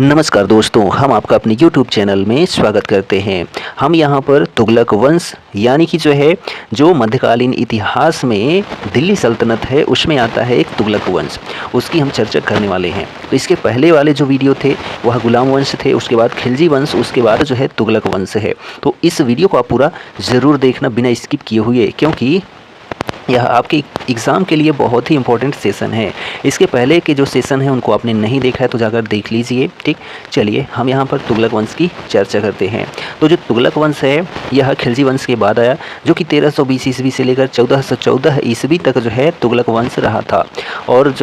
नमस्कार दोस्तों, हम आपका अपने YouTube चैनल में स्वागत करते हैं। हम यहाँ पर तुगलक वंश यानी कि जो मध्यकालीन इतिहास में दिल्ली सल्तनत है उसमें आता है एक तुगलक वंश, उसकी हम चर्चा करने वाले हैं। तो इसके पहले वाले जो वीडियो थे वह गुलाम वंश थे, उसके बाद खिलजी वंश, उसके बाद तुगलक वंश है। तो इस वीडियो को आप पूरा ज़रूर देखना बिना स्किप किए हुए, क्योंकि यह आपके एग्ज़ाम के लिए बहुत ही इंपॉर्टेंट सेशन है। इसके पहले के जो सेशन हैं उनको आपने नहीं देखा है तो जाकर देख लीजिए। ठीक, चलिए हम यहाँ पर तुगलक वंश की चर्चा करते हैं। तो जो तुगलक वंश है यह खिलजी वंश के बाद आया, जो कि 1320 ईस्वी से लेकर 1414 ईस्वी तक तुगलक वंश रहा था। और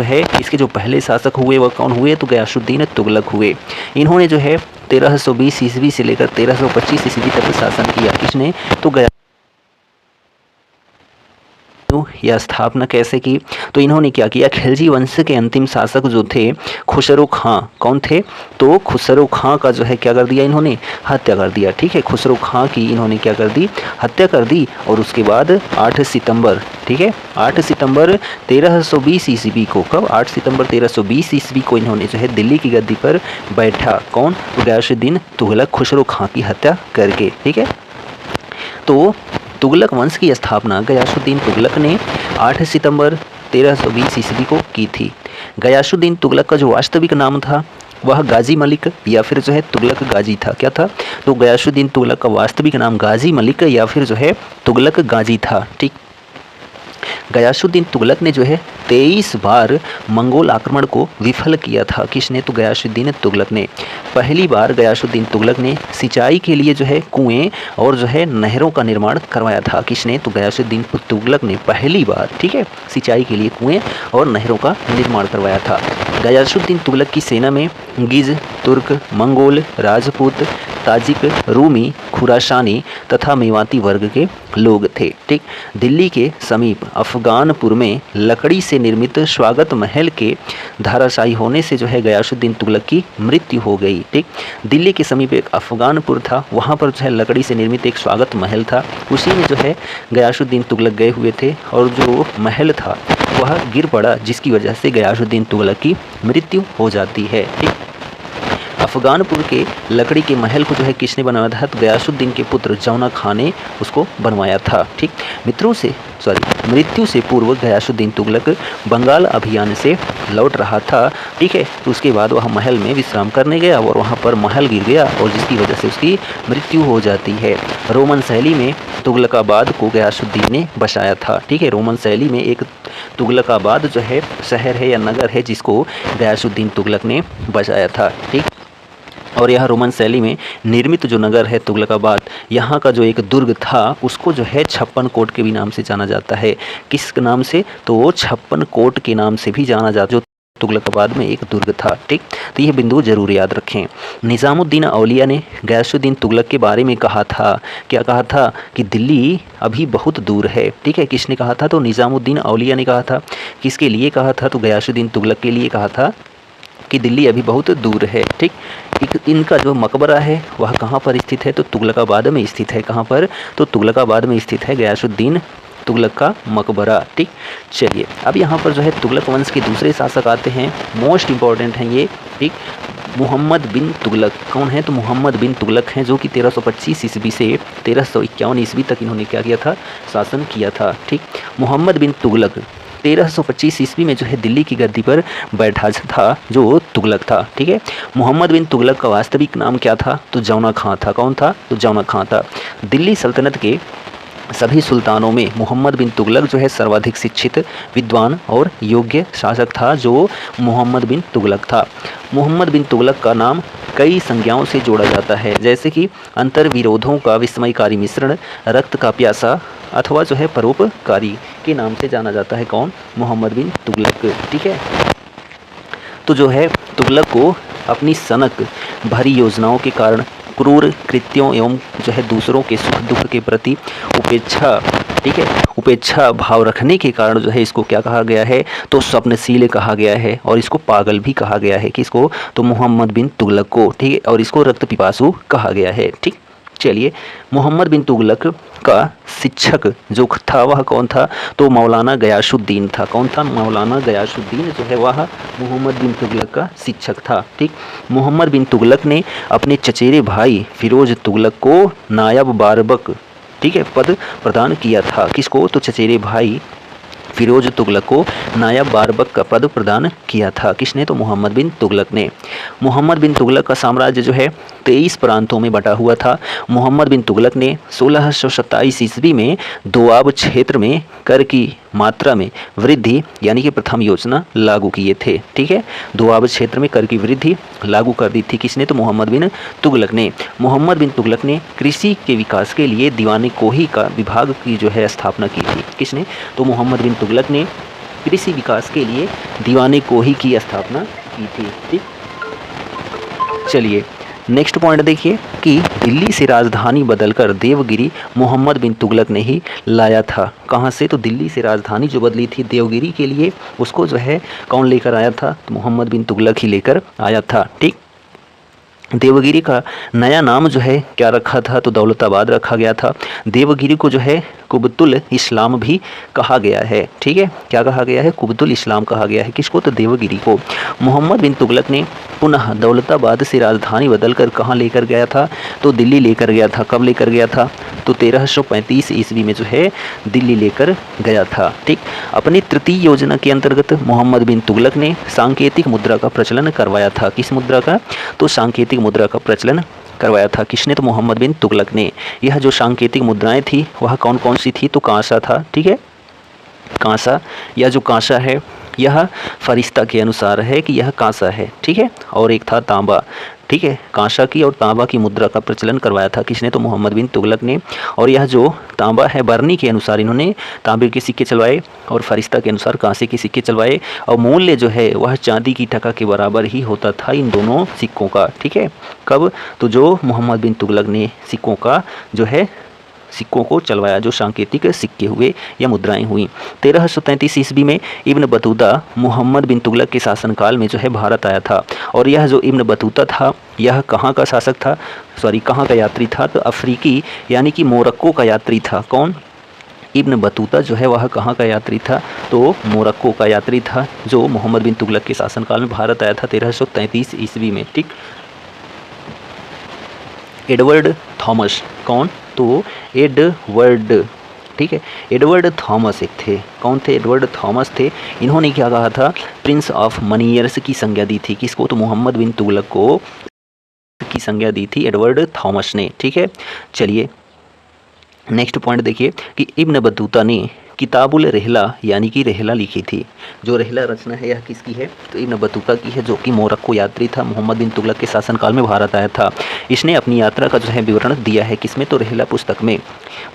इसके जो पहले शासक हुए वह कौन हुए, तो गयासुद्दीन तुगलक हुए। इन्होंने 1320 ईस्वी से लेकर 1325 ईस्वी तक शासन किया। किसने, तो गया यह स्थापना कैसे की, तो इन्होंने क्या किया, खिलजी वंश के अंतिम शासक जो थे खुसरो खां, कौन थे, तो खुसरो खां का क्या कर दिया, इन्होंने हत्या कर दिया। ठीक है, खुसरो खां की इन्होंने क्या कर दी, हत्या कर दी। और उसके बाद 8 सितंबर, ठीक है, 8 सितंबर 1320 ईस्वी को, कब, 8 सितंबर 1320 ईस्वी को इन्होंने दिल्ली की गद्दी पर बैठा। कौन, तो गयासुद्दीन तुगलक खुसरो खां की हत्या करके। ठीक है, तो तुगलक वंश की स्थापना गयासुद्दीन तुगलक ने 8 सितंबर 1320 ईस्वी को की थी। गयासुद्दीन तुगलक का जो वास्तविक नाम था वह गाजी मलिक या फिर तुगलक गाजी था। क्या था, तो गयासुद्दीन तुगलक का वास्तविक नाम गाजी मलिक या फिर तुगलक गाजी था। ठीक, गयासुद्दीन तुगलक ने 23 बार मंगोल आक्रमण को विफल किया था। किसने, तो गयासुद्दीन तुगलक ने। पहली बार गयासुद्दीन तुगलक ने सिंचाई के लिए कुएं और नहरों का निर्माण करवाया था। किसने, तो गयासुद्दीन तुगलक ने पहली बार, ठीक है, सिंचाई के लिए कुएं और नहरों का निर्माण करवाया था। गयासुद्दीन तुगलक की सेना में गिज, तुर्क, मंगोल, राजपूत, ताजिक, रूमी, खुरासानी तथा मेवाती वर्ग के लोग थे। ठीक, दिल्ली के समीप अफगानपुर में लकड़ी से निर्मित स्वागत महल के धराशायी होने से गयासुद्दीन तुगलक की मृत्यु हो गई। ठीक, दिल्ली के समीप एक अफगानपुर था, वहाँ पर लकड़ी से निर्मित एक स्वागत महल था, उसी में गयासुद्दीन तुगलक गए हुए थे और जो महल था वह गिर पड़ा, जिसकी वजह से गयासुद्दीन तुगलक की मृत्यु हो जाती है। ठीक, अफगानपुर के लकड़ी के महल को किसने बनवाया था, तो गयासुद्दीन के पुत्र जौना खां ने उसको बनवाया था। ठीक, मृत्यु से पूर्व गयासुद्दीन तुगलक बंगाल अभियान से लौट रहा था। ठीक है, तो उसके बाद वह महल में विश्राम करने गया और वहाँ पर महल गिर गया और जिसकी वजह से उसकी मृत्यु हो जाती है। रोमन शैली में तुगलकाबाद को गयासुद्दीन ने बसाया था। ठीक है, रोमन शैली में एक तुगलकाबाद शहर है या नगर है जिसको गयासुद्दीन तुगलक ने बसाया था। ठीक, और यह रोमन शैली में निर्मित जो नगर है तुगलकाबाद, यहाँ का जो एक दुर्ग था उसको 56 कोट के भी नाम से जाना जाता है। किस नाम से, तो वो 56 कोट के नाम से भी जाना जाता, जो तुगलकाबाद में एक दुर्ग था। ठीक, तो यह बिंदु जरूर याद रखें। निज़ामुद्दीन औलिया ने गयासुद्दीन तुगलक के बारे में कहा था, क्या कहा था, कि दिल्ली अभी बहुत दूर है। ठीक है, किसने कहा था, तो निज़ामुद्दीन औलिया ने कहा था। किसके लिए कहा था, तो गयासुद्दीन तुगलक के लिए कहा था कि दिल्ली अभी बहुत दूर है। ठीक, इनका जो मकबरा है वह कहाँ पर स्थित है, तो तुगलकाबाद में स्थित है। कहाँ पर, तो तुगलकाबाद में स्थित है गयासुद्दीन तुगलक का मकबरा। ठीक, चलिए अब यहाँ पर तुगलक वंश के दूसरे शासक आते हैं, मोस्ट इंपॉर्टेंट हैं ये। ठीक, मोहम्मद बिन तुगलक कौन है, तो मोहम्मद बिन तुगलक हैं, जो कि 1325 ईस्वी से 1351 ईस्वी तक इन्होंने क्या किया था, शासन किया था। ठीक, मोहम्मद बिन तुगलक 1325 ईस्वी में दिल्ली की गद्दी पर बैठा था जो तुगलक था। ठीक है, मोहम्मद बिन तुगलक का वास्तविक नाम क्या था, तो जौना खां था। कौन था, तो जौना खां था। दिल्ली सल्तनत के सभी सुल्तानों में मोहम्मद बिन तुगलक सर्वाधिक शिक्षित, विद्वान और योग्य शासक था, जो मोहम्मद बिन तुगलक था। मोहम्मद बिन तुगलक का नाम कई संज्ञाओं से जोड़ा जाता है, जैसे कि अंतर्विरोधों का विस्मयकारी मिश्रण, रक्त का प्यासा अथवा परोपकारी के नाम से जाना जाता है। कौन, मोहम्मद बिन तुगलक। ठीक है, तो तुगलक को अपनी सनक भरी योजनाओं के कारण क्रूर कृत्यों एवं दूसरों के सुख दुख के प्रति उपेक्षा, ठीक है, उपेक्षा भाव रखने के कारण इसको क्या कहा गया है, तो स्वप्नशील कहा गया है और इसको पागल भी कहा गया है। किसको, तो मोहम्मद बिन तुगलक को। ठीक है, और इसको रक्त पिपासु कहा गया है। ठीक, चलिए, मोहम्मद बिन तुगलक का शिक्षक जो था वह कौन था? तो मौलाना गयासुद्दीन था। कौन था? मौलाना गयासुद्दीन जो है वह मोहम्मद बिन तुगलक का शिक्षक था। ठीक। मोहम्मद बिन तुगलक ने अपने चचेरे भाई फिरोज तुगलक को नायब बारबक, ठीक है, पद प्रदान किया था। किसको? तो चचेरे भाई फिरोज तुगलक को नायब बारबक का पद प्रदान किया था। किसने? तो मोहम्मद बिन तुगलक ने। मोहम्मद बिन तुगलक का साम्राज्य जो है 23 प्रांतों में बटा हुआ था। मोहम्मद बिन तुगलक ने 1627 ईस्वी में दोआब क्षेत्र में कर की मात्रा में वृद्धि यानी कि प्रथम योजना लागू किए थे। ठीक है, दोआब क्षेत्र में कर की वृद्धि लागू कर दी थी। किसने? तो मोहम्मद बिन तुगलक ने। मोहम्मद बिन तुगलक ने कृषि के विकास के लिए दीवाने कोही का विभाग की जो है स्थापना की थी। किसने? तो मोहम्मद बिन तुगलक ने कृषि विकास के लिए दीवाने कोही की स्थापना की थी। ठीक। चलिए नेक्स्ट पॉइंट देखिए कि दिल्ली से राजधानी बदलकर देवगिरी मोहम्मद बिन तुगलक ने ही लाया था। कहाँ से? तो दिल्ली से राजधानी जो बदली थी देवगिरी के लिए, उसको जो है कौन लेकर आया था? तो मोहम्मद बिन तुगलक ही लेकर आया था। ठीक। देवगिरी का नया नाम जो है क्या रखा था? तो दौलताबाद रखा गया था। देवगिरी को जो है कुबतुल इस्लाम भी कहा गया है। ठीक है, क्या कहा गया है? कुबतुल इस्लाम कहा गया है। किसको? तो देवगिरी को। मोहम्मद बिन तुगलक ने पुनः दौलताबाद से राजधानी बदलकर कहाँ लेकर गया था? तो दिल्ली लेकर गया था। कब लेकर गया था? तो 1335 ईस्वी में जो है दिल्ली लेकर गया था। ठीक। अपनी तृतीय योजना के अंतर्गत मोहम्मद बिन तुगलक ने सांकेतिक मुद्रा का प्रचलन करवाया था। किस मुद्रा का? तो सांकेतिक मुद्रा का प्रचलन करवाया था। किसने? तो मोहम्मद बिन तुगलक ने। यह जो सांकेतिक मुद्राएं थी वह कौन कौन सी थी? तो कांसा था। ठीक है, कांसा। यह जो कांसा है यह फरिश्ता के अनुसार है कि यह कांसा है। ठीक है, और एक था तांबा। ठीक है, कांसा की और तांबा की मुद्रा का प्रचलन करवाया था। किसने? तो मोहम्मद बिन तुगलक ने। और यह जो तांबा है बरनी के अनुसार इन्होंने तांबे के सिक्के चलवाए और फरिश्ता के अनुसार कांसे के सिक्के चलवाए, और मूल्य जो है वह चांदी की टका के बराबर ही होता था इन दोनों सिक्कों का। ठीक है, कब? तो जो मोहम्मद बिन तुगलक ने सिक्कों का जो है सिक्कों को चलवाया, जो सांकेतिक सिक्के हुए या मुद्राएं हुई। 1333 ईस्वी में इब्न बतूता मोहम्मद बिन तुगलक के शासनकाल में जो है भारत आया था। और यह जो इब्न बतूता था यह कहाँ का शासक था? कहाँ का यात्री था? तो अफ्रीकी यानी कि मोरक्को का यात्री था। कौन? इब्न बतूता जो है वह कहाँ का यात्री था? तो मोरक्को का यात्री था, जो मोहम्मद बिन तुगलक के शासनकाल में भारत आया था 1333 ईस्वी में। ठीक। Edward Thomas. कौन? तो एडवर्ड। ठीक है, एडवर्ड थॉमस एक थे। कौन थे? एडवर्ड थॉमस थे। इन्होंने क्या कहा था? प्रिंस ऑफ मनीयर्स की संज्ञा दी थी। किसको? तो मोहम्मद बिन तुगलक को की संज्ञा दी थी एडवर्ड थॉमस ने। ठीक है, चलिए नेक्स्ट पॉइंट देखिए कि इब्न बतूता ने किताबुल रहला यानी कि रहला लिखी थी। जो रहला रचना है यह किसकी है? तो इब्न बतूता की है, जो कि मोरक्को यात्री था, मोहम्मद बिन तुगलक के शासनकाल में भारत आया था। इसने अपनी यात्रा का जो है विवरण दिया है। किसमें? तो रहला पुस्तक में।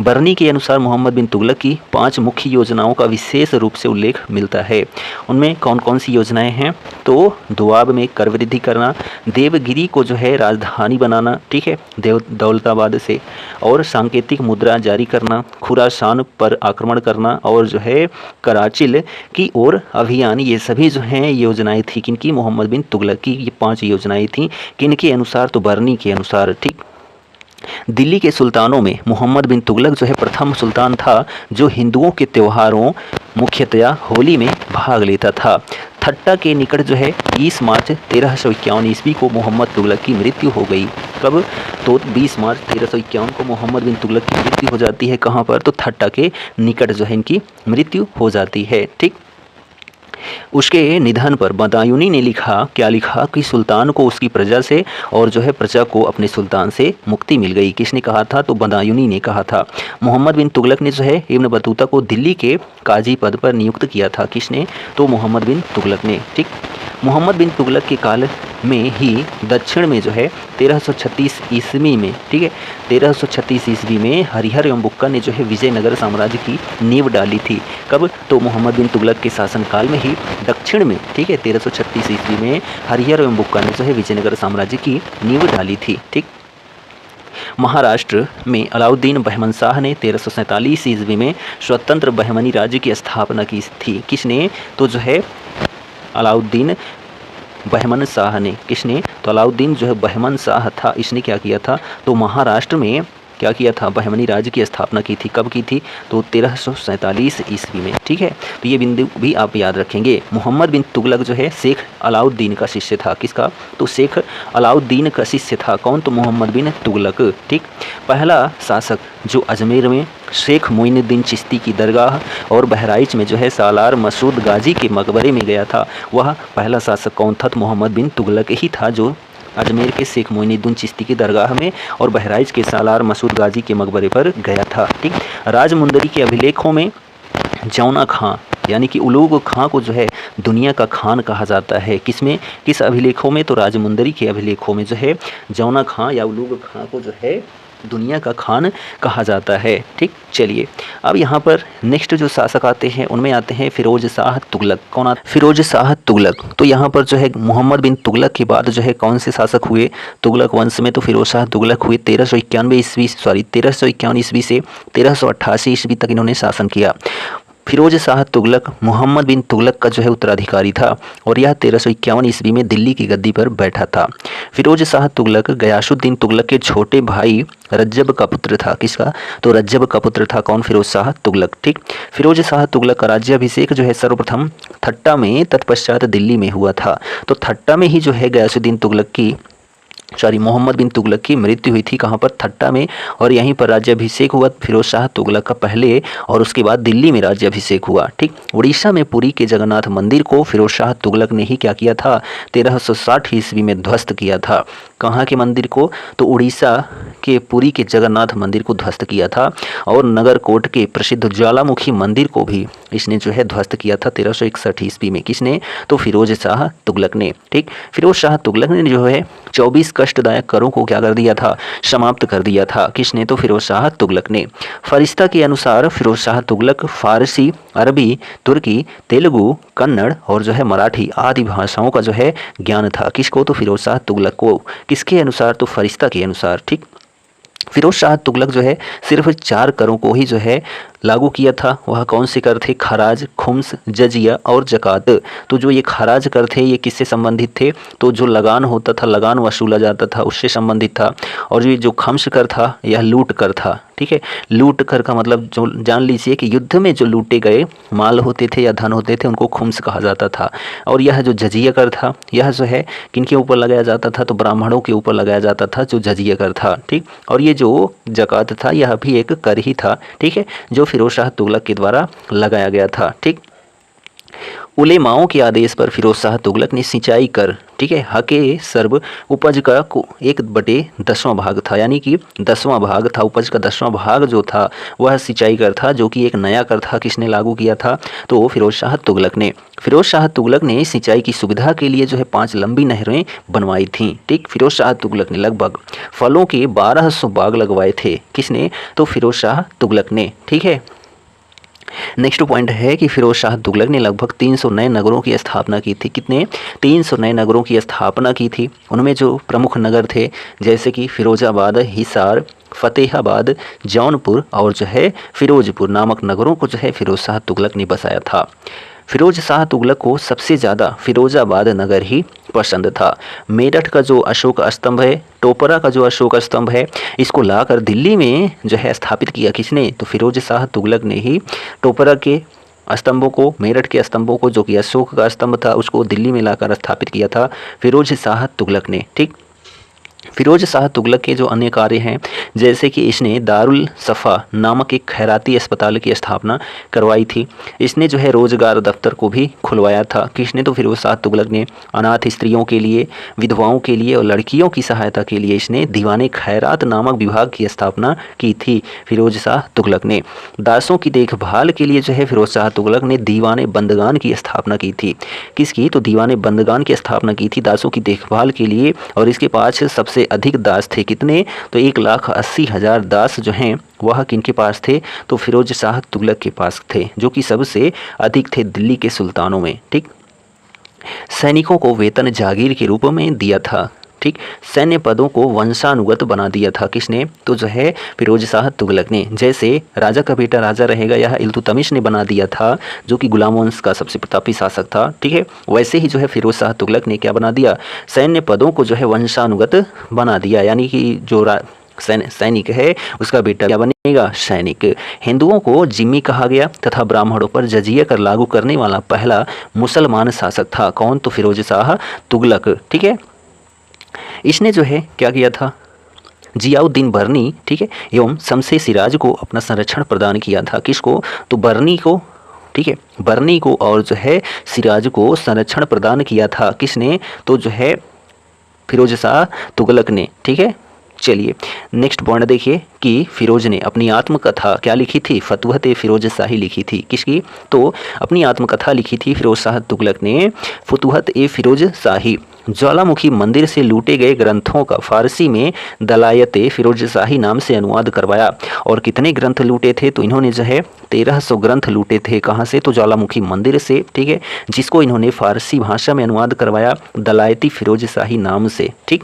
बरनी के अनुसार मोहम्मद बिन तुगलक की 5 मुख्य योजनाओं का विशेष रूप से उल्लेख मिलता है। उनमें कौन कौन सी योजनाएं हैं? तो दोआब में कर वृद्धि करना, देवगिरी को जो है राजधानी बनाना, ठीक है, दौलताबाद से, और सांकेतिक मुद्रा जारी करना, खुरासान पर आक्रमण करना, और जो है कराचिल की ओर अभियान। ये सभी जो हैं योजनाएं थी किनकी? मोहम्मद बिन तुगलक की। ये 5 योजनाएं थी किनके अनुसार? तो बरनी के अनुसार। ठीक। दिल्ली के सुल्तानों में मोहम्मद बिन तुगलक जो है प्रथम सुल्तान था जो हिंदुओं के त्योहारों मुख्यतया होली में भाग लेता था। थट्टा के निकट जो है 20 मार्च 1351 ईस्वी को मोहम्मद तुगलक की मृत्यु हो गई। कब? तो 20 मार्च 1351 को मोहम्मद बिन तुगलक की मृत्यु हो जाती है। कहाँ पर? तो थट्टा के निकट जो है इनकी मृत्यु हो जाती है। ठीक। उसके निधन पर बदायूनी ने लिखा, क्या लिखा? कि सुल्तान को उसकी प्रजा से और जो है प्रजा को अपने सुल्तान से मुक्ति मिल गई। किसने कहा था? तो बदायूनी ने कहा था। मोहम्मद बिन तुगलक ने जो है इब्न बतूता को दिल्ली के काजी पद पर नियुक्त किया था। किसने? तो मोहम्मद बिन तुगलक ने। ठीक। मोहम्मद बिन तुगलक के काल में ही दक्षिण में जो है 1336 ईस्वी में, ठीक है, 1336 ईस्वी में हरिहर एवं बुक्का ने जो है विजयनगर साम्राज्य की नींव डाली थी। कब? तो मोहम्मद बिन तुगलक के शासनकाल में ही दक्षिण में, ठीक है, 1336 ईस्वी में हरिहर एवं बुक्का ने जो है विजयनगर साम्राज्य की नींव डाली थी। ठीक। महाराष्ट्र में अलाउद्दीन बहमन शाह ने 1347 ईस्वी में स्वतंत्र बहमनी राज्य की स्थापना की थी। किसने? तो जो है अलाउद्दीन बहमन शाह ने। किसने? तो अलाउद्दीन जो है बहमन शाह था, इसने क्या किया था? तो महाराष्ट्र में क्या किया था, बहमनी राज्य की स्थापना की थी। कब की थी, तो 1347 ईस्वी में। ठीक है, तो ये बिंदु भी आप याद रखेंगे। मोहम्मद बिन तुगलक जो है शेख अलाउद्दीन का शिष्य था। किसका, तो शेख अलाउद्दीन का शिष्य था। कौन, तो मोहम्मद बिन तुगलक। ठीक, पहला शासक जो अजमेर में शेख मोइनुद्दीन चिश्ती की दरगाह और बहराइच में जो है सालार मसूद गाजी के मकबरे में गया था, वह पहला शासक कौन था, तो मोहम्मद बिन तुगलक ही था, जो अजमेर के शेख मोइनुद्दीन चिश्ती की दरगाह में और बहराइच के सालार मसूद गाजी के मकबरे पर गया था। ठीक, राजमुंदरी के अभिलेखों में जौना खां यानी कि उलूग खां को जो है दुनिया का खान कहा जाता है। किसमें, किस अभिलेखों में, तो राजमुंदरी के अभिलेखों में जो है जौना खां या उलूग खां को जो है दुनिया का खान कहा जाता है। ठीक, चलिए अब यहाँ पर नेक्स्ट जो शासक आते हैं उनमें आते हैं फिरोज शाह तुगलक। कौन आते, फिरोज शाह तुगलक। तो यहाँ पर जो है मोहम्मद बिन तुगलक के बाद जो है कौन से शासक हुए तुगलक वंश में, तो फिरोज शाह तुगलक हुए। 1351 ईस्वी से 1388 ईस्वी तक इन्होंने शासन किया। फिरोज शाह तुगलक मोहम्मद बिन तुगलक का जो है उत्तराधिकारी था और यह 1351 ईस्वी में दिल्ली की गद्दी पर बैठा था। फिरोज शाह तुगलक गयासुद्दीन तुगलक के छोटे भाई रज्जब का पुत्र था। किसका, तो रज्जब का पुत्र था। कौन, फिरोज शाह तुगलक। ठीक, फिरोज शाह तुगलक का राज्याभिषेक जो है सर्वप्रथम ठट्टा में तत्पश्चात दिल्ली में हुआ था। तो ठट्टा में ही जो है गयासुद्दीन तुगलक की मोहम्मद बिन तुगलक की मृत्यु हुई थी। कहाँ पर, ठट्टा में, और यहीं पर राज्याभिषेक हुआ फिरोज शाह तुगलक का पहले, और उसके बाद दिल्ली में राज्याभिषेक हुआ। ठीक, उड़ीसा में पुरी के जगन्नाथ मंदिर को फिरोज शाह तुगलक ने ही क्या किया था, 1360 ईस्वी में ध्वस्त किया था। कहाँ के मंदिर को, तो उड़ीसा के पुरी के जगन्नाथ मंदिर को ध्वस्त किया था, और नगरकोट के प्रसिद्ध ज्वालामुखी मंदिर को भी इसने जो है ध्वस्त किया था 1361 ईस्वी में। किसने, तो फिरोज शाह तुगलक ने। ठीक, फिरोज शाह तुगलक ने जो है 24 कष्टदायक करों को क्या कर दिया था, समाप्त कर दिया था। किसने, तो फिरोज शाह तुगलक ने। फरिश्ता के अनुसार फिरोज शाह तुगलक फारसी, अरबी, तुर्की, तेलुगु, कन्नड़ और जो है मराठी आदि भाषाओं का जो है ज्ञान था। किसको, तो फिरोज शाह तुगलक को। किसके अनुसार, तो फरिश्ता के अनुसार। ठीक, फिरोज शाह तुगलक जो है सिर्फ 4 करों को ही जो है लागू किया था। वह कौन से कर थे, खराज, खुम्स, जजिया और जकात। तो जो ये खराज कर थे ये किससे संबंधित थे, तो जो लगान होता था, लगान वसूला जाता था, उससे संबंधित था। और ये जो खम्स कर था यह लूट कर था। ठीक है, लूट कर का मतलब जो जान लीजिए कि युद्ध में जो लूटे गए माल होते थे या धन होते थे उनको खुम्स कहा जाता था। और यह जो जजिया कर था यह जो है किनके ऊपर लगाया जाता था, तो ब्राह्मणों के ऊपर लगाया जाता था जो जजिया कर था। ठीक, और ये जो जकात था यह भी एक कर ही था। ठीक है, जो फिरोज शाह तुगलक के द्वारा लगाया गया था। ठीक, उलेमाओं के आदेश पर फिरोज शाह तुगलक ने सिंचाई कर, ठीक है, हके सर्व उपज का 1/10वां भाग था, यानी कि 10वां भाग था, उपज का 10वां भाग जो था वह सिंचाई कर था, जो कि एक नया कर था। किसने लागू किया था, तो फिरोज शाह तुगलक ने। फिरोज शाह तुगलक ने सिंचाई की सुविधा के लिए जो है 5 लंबी नहरें बनवाई थीं। ठीक, फिरोज शाह तुगलक ने लगभग फलों के 1200 बाग लगवाए थे। किसने, तो फिरोज शाह तुगलक ने। ठीक है, नेक्स्ट पॉइंट है कि फिरोज शाह तुगलक ने लगभग 300 नए नगरों की स्थापना की थी। कितने, 300 नए नगरों की स्थापना की थी। उनमें जो प्रमुख नगर थे जैसे कि फिरोजाबाद, हिसार, फतेहाबाद, जौनपुर और जो है फिरोजपुर नामक नगरों को जो है फिरोज शाह तुगलक ने बसाया था। फिरोज शाह तुगलक को सबसे ज़्यादा फिरोजाबाद नगर ही पसंद था। मेरठ का जो अशोक स्तंभ है, टोपरा का जो अशोक स्तंभ है, इसको लाकर दिल्ली में जो है स्थापित किया। किसने, तो फिरोज शाह तुगलक ने ही टोपरा के स्तंभों को, मेरठ के स्तंभों को, जो कि अशोक का स्तंभ था, उसको दिल्ली में लाकर स्थापित किया था फिरोज शाह तुगलक ने। ठीक, फिरोज शाह तुगलक के जो अन्य कार्य हैं जैसे कि इसने दारुल सफ़ा नामक एक खैराती अस्पताल की स्थापना करवाई थी। इसने जो है रोजगार दफ्तर को भी खुलवाया था। किसने, तो फिरोज शाह तुगलक ने। अनाथ स्त्रियों के लिए, विधवाओं के लिए और लड़कियों की सहायता के लिए इसने दीवाने खैरात नामक विभाग की स्थापना की थी फिरोज शाह तुगलक ने। दासों की देखभाल के लिए जो है फिरोज शाह तुगलक ने दीवाने बंदगान की स्थापना की थी। किसकी, तो दीवाने बंदगान की स्थापना की थी दासों की देखभाल के लिए। और इसके पास सबसे अधिक दास थे। कितने, तो 1,80,000 दास जो हैं वह किनके पास थे, तो फिरोज शाह तुगलक के पास थे, जो कि सबसे अधिक थे दिल्ली के सुल्तानों में। ठीक, सैनिकों को वेतन जागीर के रूप में दिया था। ठीक, सैन्य पदों को वंशानुगत बना दिया था। किसने, तो जो है फिरोज शाह तुगलक ने। जैसे राजा का बेटा राजा रहेगा यह इल्तुतमिश ने बना दिया था, जो कि गुलाम वंश का सबसे प्रतापी शासक था। ठीक है, वैसे ही जो है फिरोज शाह तुगलक ने क्या बना दिया, सैन्य पदों को जो है वंशानुगत बना दिया। यानी कि जो सैनिक है, उसका बेटा क्या बनेगा? सैनिक। हिंदुओं को जिम्मी कहा गया तथा ब्राह्मणों पर जजिया कर लागू करने वाला पहला मुसलमान शासक था कौन? तो फिरोज शाह तुगलक। ठीक है, इसने जो है क्या किया था? जियाउद्दीन बर्नी, ठीक है, एवं शमसे सिराज को अपना संरक्षण प्रदान किया था। किसको? तो बर्नी को, ठीक है, बर्नी को और जो है सिराज को संरक्षण प्रदान किया था। किसने? तो जो है फिरोज शाह तुगलक ने। ठीक है, चलिए नेक्स्ट पॉइंट देखिए कि फिरोज ने अपनी आत्मकथा क्या लिखी थी? फतुहत ए फिरोज शाही लिखी थी। किसकी? तो अपनी आत्मकथा लिखी थी फिरोज शाह तुगलक ने, फतुहत ए फिरोज शाही। ज्वालामुखी मंदिर से लूटे गए ग्रंथों का फारसी में दलायत ए फिरोज शाही नाम से अनुवाद करवाया। और कितने ग्रंथ लूटे थे? तो इन्होंने जो है 1300 ग्रंथ लूटे थे। कहाँ से? तो ज्वालामुखी मंदिर से। ठीक है, जिसको इन्होंने फारसी भाषा में अनुवाद करवाया दलायती फिरोज शाही नाम से। ठीक,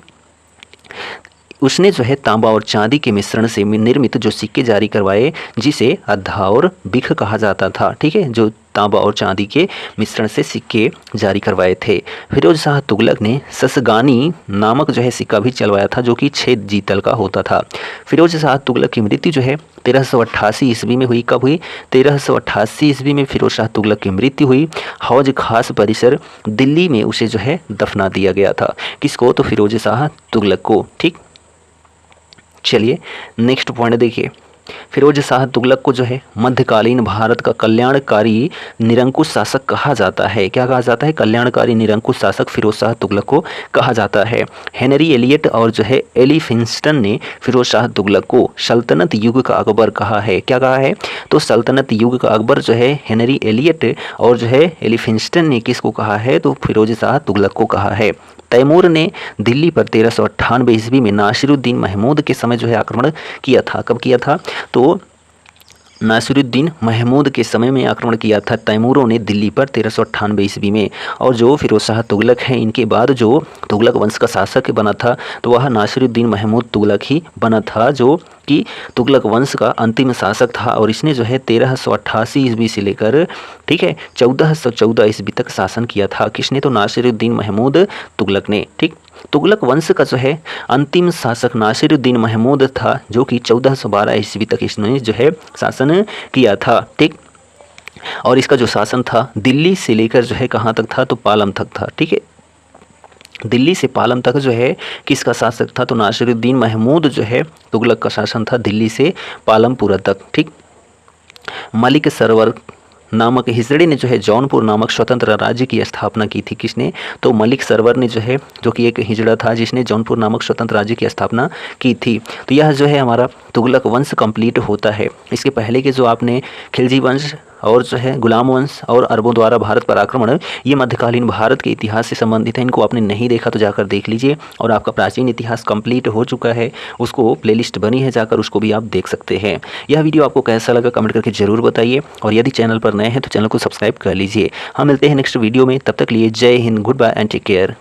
उसने जो है तांबा और चांदी के मिश्रण से निर्मित जो सिक्के जारी करवाए, जिसे अद्धा और बिख कहा जाता था। ठीक है, जो तांबा और चांदी के मिश्रण से सिक्के जारी करवाए थे। फिरोज शाह तुगलक ने ससगानी नामक जो है सिक्का भी चलवाया था, जो कि 6 जीतल का होता था। फिरोज शाह तुगलक की मृत्यु जो है 1388 ईस्वी में हुई। कब हुई? 1388 ईस्वी में फिरोज शाह तुगलक की मृत्यु हुई। हौज खास परिसर दिल्ली में उसे जो है दफना दिया गया था। किसको? तो फिरोज शाह तुगलक को। ठीक, चलिए नेक्स्ट पॉइंट देखिए, फिरोज शाह तुगलक को जो है मध्यकालीन भारत का कल्याणकारी निरंकुश शासक कहा जाता है। क्या कहा जाता है? कल्याणकारी निरंकुश शासक फिरोज शाह तुगलक को कहा जाता है। हेनरी एलियट और जो है एली फिंस्टन ने फिरोज शाह तुगलक को सल्तनत युग का अकबर कहा है। क्या कहा है? तो सल्तनत युग का अकबर जो है हेनरी एलियट और जो है एली फिंस्टन ने किसको कहा है? तो फिरोज शाह तुगलक को कहा है। तैमूर ने दिल्ली पर 1398 ईस्वी में नासिरुद्दीन महमूद के समय जो है आक्रमण किया था। कब किया था? तो नासिरुद्दीन महमूद के समय में आक्रमण किया था तैमूरों ने दिल्ली पर 1398 ईस्वी में। और जो फिरोज शाह तुगलक है, इनके बाद जो तुगलक वंश का शासक बना था तो वह नासिरुद्दीन महमूद तुगलक ही बना था, जो कि तुगलक वंश का अंतिम शासक था। और इसने जो है 1388 ईस्वी से लेकर, ठीक है, 1414 ईस्वी तक शासन किया था। किसने? तो नासिरुद्दीन महमूद तुगलक ने। ठीक, तुगलक वंश का जो है अंतिम शासक नासिरुद्दीन महमूद था, जो कि 1412 ईस्वी तक इसने जो है शासन किया था। ठीक, और इसका जो शासन था दिल्ली से लेकर जो है कहाँ तक था? तो पालम तक था। ठीक है, दिल्ली से पालम तक जो है किसका शासक था? तो नासिरुद्दीन महमूद जो है तुगलक का शासन था दिल्ली से पालमपुरा तक। ठीक, मलिक सरवर नामक हिजड़े ने जो है जौनपुर नामक स्वतंत्र राज्य की स्थापना की थी। किसने? तो मलिक सरवर ने जो है, जो कि एक हिजड़ा था जिसने जौनपुर नामक स्वतंत्र राज्य की स्थापना की थी। तो यह जो है हमारा तुगलक वंश कंप्लीट होता है। इसके पहले के जो आपने खिलजी वंश और जो है गुलाम वंश और अरबों द्वारा भारत पर आक्रमण, ये मध्यकालीन भारत के इतिहास से संबंधित है। इनको आपने नहीं देखा तो जाकर देख लीजिए, और आपका प्राचीन इतिहास कंप्लीट हो चुका है। उसको प्लेलिस्ट बनी है, जाकर उसको भी आप देख सकते हैं। यह वीडियो आपको कैसा लगा कमेंट करके ज़रूर बताइए, और यदि चैनल पर नए हैं तो चैनल को सब्सक्राइब कर लीजिए। हम मिलते हैं नेक्स्ट वीडियो में, तब तक लिए Jai Hind, good bye and take care.